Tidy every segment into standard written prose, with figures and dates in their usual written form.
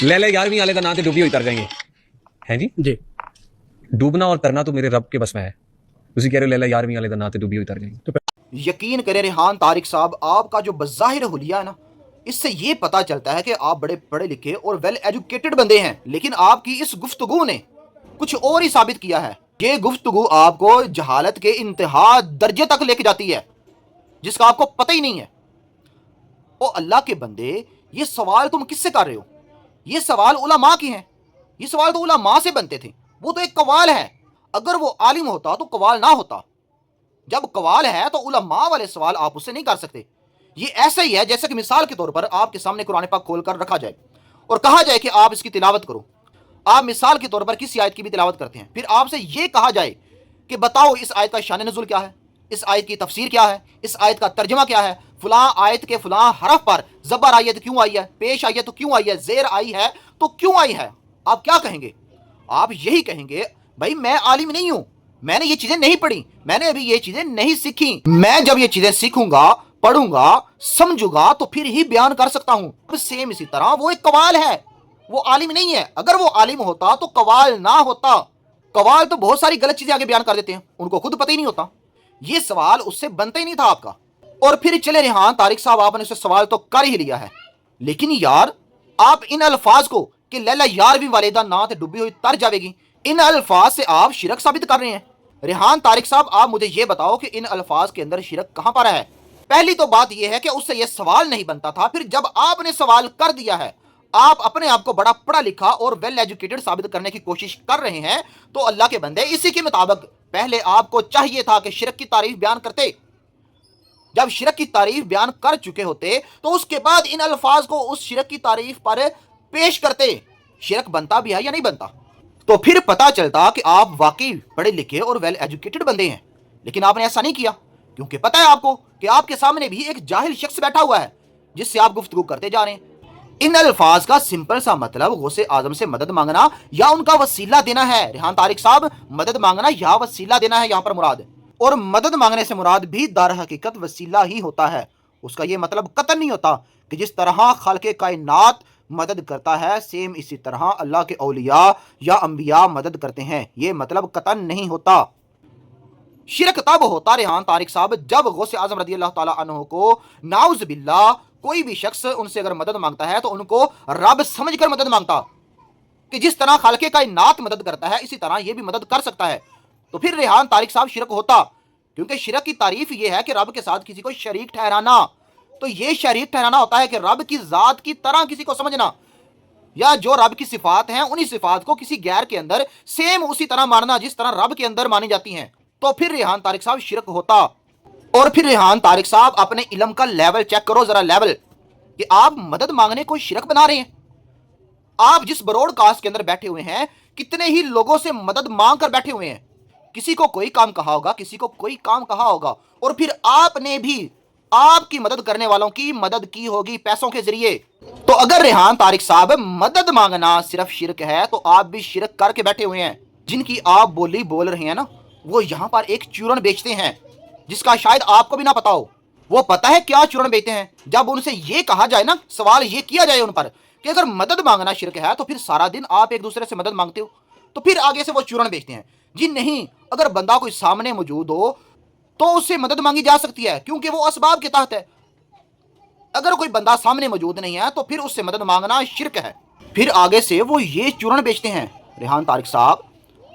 ले ले 11वीं वाले का नाम तो डूबी हुई तर जाएंगे हैं जी डूबना और तरना तो मेरे रब के बस में है। उसी कह रहे हो ले ले 11वीं वाले का नाम तो डूबी हुई तर जाएंगे। यकीन करें रेहान तारिक साहब, आपका जो बज़ाहिर हुलिया है ना, इससे ये पता चलता है कि आप बड़े पढ़े लिखे और वेल एजुकेटेड बंदे हैं, लेकिन आपकी इस गुफ्तगू ने कुछ और ही साबित किया है। ये गुफ्तगू आपको जहालत के इंतहा दर्जे तक लेके जाती है, जिसका आपको पता ही नहीं है। ओ अल्लाह के बंदे, ये सवाल तुम किससे कर रहे हो? ये सवाल उलमा की हैं। ये सवाल तो उलमा से बनते थे। वो तो एक कवाल है। अगर वो आलिम होता तो कवाल ना होता। जब कवाल है तो उलमा वाले सवाल आप उससे नहीं कर सकते। ये ऐसा ही है जैसे कि मिसाल के तौर पर आपके सामने कुरान पाक खोल कर रखा जाए और कहा जाए कि आप इसकी तिलावत करो। आप मिसाल के तौर पर किसी आयत की भी तिलावत करते हैं, फिर आपसे ये कहा जाए कि बताओ इस आयत का शान नुज़ुल क्या है, इस आयत की तफसीर क्या है, इस आयत का तर्जमा क्या है, फलां आयत के फलां हरफ पर ज़बर आई है तो क्यों आई है, पेश आई है तो क्यों आई है, ज़ेर आई है तो क्यों आई है। आप क्या कहेंगे? आप यही कहेंगे, भाई मैं आलिम नहीं हूं, मैंने ये चीजें नहीं पढ़ी, मैंने अभी ये चीजें नहीं सीखी। मैं जब ये चीजें सीखूंगा, पढ़ूंगा, समझूंगा तो फिर ही बयान कर सकता हूं। सेम इसी तरह वो एक कवाल है, वो आलिम नहीं है। अगर वो आलिम होता तो कवाल ना होता। कवाल तो बहुत सारी गलत चीजें आगे बयान कर देते हैं, उनको खुद पता ही नहीं होता। ये सवाल उससे बनता ही नहीं था आपका। और फिर चले रेहान तारिक साहब, आपने उससे सवाल तो कर ही लिया है, लेकिन यार आप इन अल्फाज को कि लैला 11वीं वाले दा ना ते डूबी हुई तर जाएगी, इन अल्फाज से आप शिरक साबित कर रहे हैं। रेहान तारिक साहब, आप मुझे ये बताओ कि इन अल्फाज के अंदर शिरक कहां पर है? पहली तो बात यह है कि उससे यह सवाल नहीं बनता था। फिर जब आपने सवाल कर दिया है, आप अपने आप को बड़ा पढ़ा लिखा और वेल एजुकेटेड साबित करने की कोशिश कर रहे हैं, तो अल्लाह के बंदे इसी के मुताबिक पहले आपको चाहिए था कि शिरक की तारीफ बयान करते। जब शिरक की तारीफ बयान कर चुके होते तो उसके बाद इन अल्फाज को उस शिरक की तारीफ पर पेश करते। शिरक बनता भी है या नहीं बनता, तो फिर पता चलता कि आप वाकई पढ़े लिखे और वेल एजुकेटेड बंदे हैं। लेकिन आपने ऐसा नहीं किया, क्योंकि पता है आपको कि आपके सामने भी एक जाहिल शख्स बैठा हुआ है जिससे आप गुफ्तगू करते जा रहे हैं। इन अल्फाज का सिंपल सा मतलब गौसे आजम से मदद मांगना या उनका वसीला देना है। रेहान तारिक साहब, मदद मांगना या वसीला देना है यहाँ पर मुराद। और मदद मांगने से मुराद भी दार हकीकत वसीला ही होता है। उसका ये मतलब कतन नहीं होता कि जिस तरह खल्के कायनात मदद करता है, सेम इसी तरह अल्लाह के औलिया या अंबिया मदद करते हैं। ये मतलब कतन नहीं होता। शिरक तब होता रेहान तारिक साहब जब गौसे आजम रज़ी अल्लाह ताला अन्हु को नाउज़ बिल्लाह कोई भी शख्स उनसे अगर मदद मांगता है तो उनको रब समझकर मदद मांगता कि जिस तरह खालके कायनात मदद करता है इसी तरह ये भी मदद कर सकता है। तो फिर रेहान तारिक साहब शिरक होता, क्योंकि शिरक की तारीफ ये है कि रब के साथ किसी को शरीक ठहराना। तो ये शरीक ठहराना होता है कि रब की जात की तरह किसी को समझना, या जो रब की सिफात हैं उन्हीं सिफात को किसी गैर के अंदर सेम उसी तरह मानना जिस तरह रब के अंदर मानी जाती हैं। तो फिर रेहान तारिक साहब शिरक होता। और फिर रेहान तारिक साहब, अपने इल्म का लेवल चेक करो जरा, लेवल कि आप मदद मांगने को शिरक बना रहे हैं। आप जिस ब्रॉडकास्ट के अंदर बैठे हुए हैं, कितने ही लोगों से मदद मांग कर बैठे हुए हैं। किसी को कोई काम कहा होगा, किसी को कोई काम कहा होगा, और फिर आपने भी आपकी मदद करने वालों की मदद की होगी पैसों के जरिए। तो अगर रेहान तारिक साहब मदद मांगना सिर्फ शिरक है तो आप भी शिरक करके बैठे हुए हैं। जिनकी आप बोली बोल रहे हैं ना, वो यहाँ पर एक चूरन बेचते हैं जिसका शायद आपको भी ना पता हो। वो पता है क्या चूरन बेचते हैं? जब उनसे ये कहा जाए ना, सवाल ये किया जाए उन पर कि अगर मदद मांगना शिरक है तो फिर सारा दिन आप एक दूसरे से मदद मांगते हो, तो फिर आगे से वो चूरन बेचते हैं जी नहीं, अगर बंदा कोई सामने मौजूद हो तो उससे मदद मांगी जा सकती है क्योंकि वो असबाब के तहत है। अगर कोई बंदा सामने मौजूद नहीं है तो फिर उससे मदद मांगना शिरक है। फिर आगे से वो ये चूरन बेचते हैं। रेहान तारिक साहब,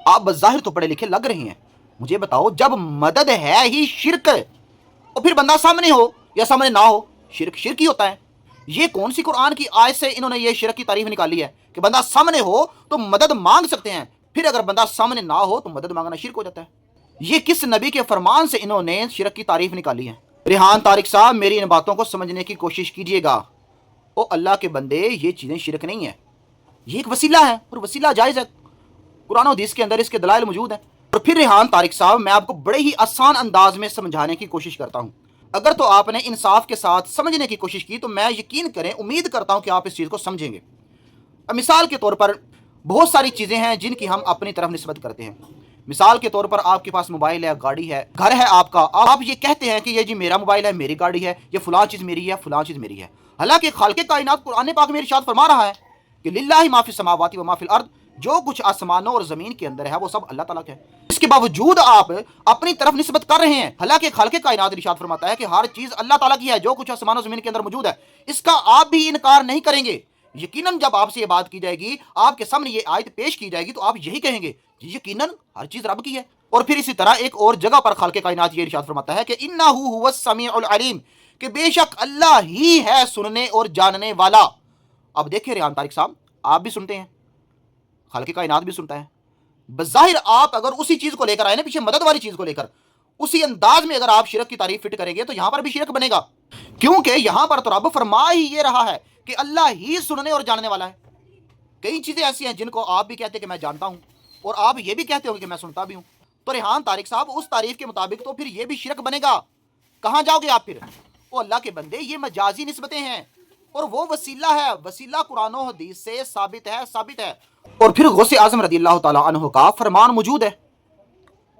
आप बज़ाहिर तो पढ़े लिखे लग रहे हैं, मुझे बताओ जब मदद है ही शिरक और फिर बंदा सामने हो या सामने ना हो, शिरक शिरक ही होता है। ये कौन सी कुरान की आयत से इन्होंने ये शिरक की तारीफ निकाली है कि बंदा सामने हो तो मदद मांग सकते हैं, फिर अगर बंदा सामने ना हो तो मदद मांगना शिरक हो जाता है? ये किस नबी के फरमान से इन्होंने शिरक की तारीफ निकाली है? रेहान तारिक साहब, मेरी इन बातों को समझने की कोशिश कीजिएगा। ओ अल्लाह के बंदे, ये चीज़ें शिरक नहीं है, ये एक वसीला है और वसीला जायज़ है। कुरान और हदीस के अंदर इसके दलाइल मौजूद हैं। और फिर रेहान तारिक साहब, मैं आपको बड़े ही आसान अंदाज में समझाने की कोशिश करता हूँ। अगर तो आपने इंसाफ के साथ समझने की कोशिश की तो मैं यकीन करें, उम्मीद करता हूँ कि आप इस चीज़ को समझेंगे। मिसाल के तौर पर बहुत सारी चीज़ें हैं जिनकी हम अपनी तरफ निस्बत करते हैं। मिसाल के तौर पर आपके पास मोबाइल है, गाड़ी है, घर है आपका, आप ये कहते हैं कि ये जी मेरा मोबाइल है, मेरी गाड़ी है, ये फलां चीज़ मेरी है, फलां चीज़ मेरी है। हालांकि खालिक़े कायनात कुरान पाक में इरशाद फरमा रहा है کہ लिल्लाहि मा फिस समावाति व मा फिल अर्द, जो कुछ आसमानों और ज़मीन के अंदर है वो सब अल्लाह ताला का है। इसके बावजूद आप अपनी तरफ निस्बत कर रहे हैं, हालांकि खालिक़े कायनात इरशाद फरमाता है कि हर चीज़ अल्लाह ताला की है, जो कुछ आसमानों ज़मीन के अंदर मौजूद है, इसका आप भी इनकार नहीं करेंगे। यकीनन जब आपसे ये बात की जाएगी, आपके सामने ये आयत पेश की जाएगी, तो आप यही कहेंगे यकीनन हर चीज़ रब की है। और फिर इसी तरह एक और जगह पर खालिक़े कायनात ये इरशाद फरमाता है कि इन्नहु हुवस समीउल अलीम, कि बेशक अल्लाह ही है सुनने और जानने वाला। अब देखिए रेहान तारिक साहब, आप भी सुनते हैं, खालिक़े कायनात भी सुनता है। बज़ाहिर आप अगर उसी चीज़ को लेकर आए ना, पीछे मदद वाली चीज़ को लेकर, उसी अंदाज में अगर आप शिरक की तारीफ फिट करेंगे तो यहां पर भी शिरक बनेगा, क्योंकि यहां पर तो रब फरमा ही ये रहा है कि अल्लाह ही सुनने और जानने वाला है। कई चीज़ें ऐसी हैं जिनको आप भी कहते हैं कि मैं जानता हूं, और आप ये भी कहते होंगे कि मैं सुनता भी हूं। तो रेहान तारिक साहब, उस तारीफ के मुताबिक तो फिर ये भी शिरक बनेगा। कहां जाओगे आप फिर? ओ अल्लाह के बंदे, ये मजाजी निस्बतें हैं, और वो वसीला है, वसीला कुरान और हदीस से साबित है। और फिर गौसे आजम रज़ियल्लाहु ताला अन्हु का फरमान मौजूद है।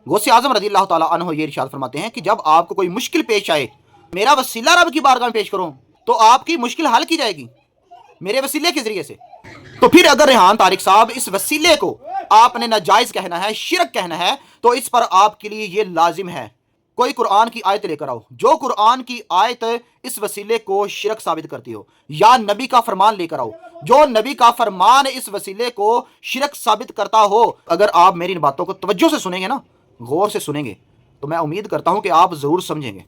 गौसे आजम रज़ियल्लाहु ताला अन्हु ये इरशाद फरमाते हैं कि जब आपको कोई मुश्किल पेश आए, मेरा वसीला रब की बारगाह में पेश करो, तो आपकी मुश्किल हल की जाएगी मेरे वसीले के जरिए से। तो फिर अगर रेहान तारिक साहब इस वसीले को आपने नाजायज कहना है, शिरक कहना है, तो इस पर आपके लिए ये लाजिम है, कोई कुरान की आयत लेकर आओ, जो कुरान की आयत इस वसीले को शिरक साबित करती हो, या नबी का फरमान लेकर आओ, जो नबी का फरमान इस वसीले को शिरक साबित करता हो। अगर आप मेरी इन बातों को तवज्जो से सुनेंगे ना, गौर से सुनेंगे, तो मैं उम्मीद करता हूं कि आप जरूर समझेंगे।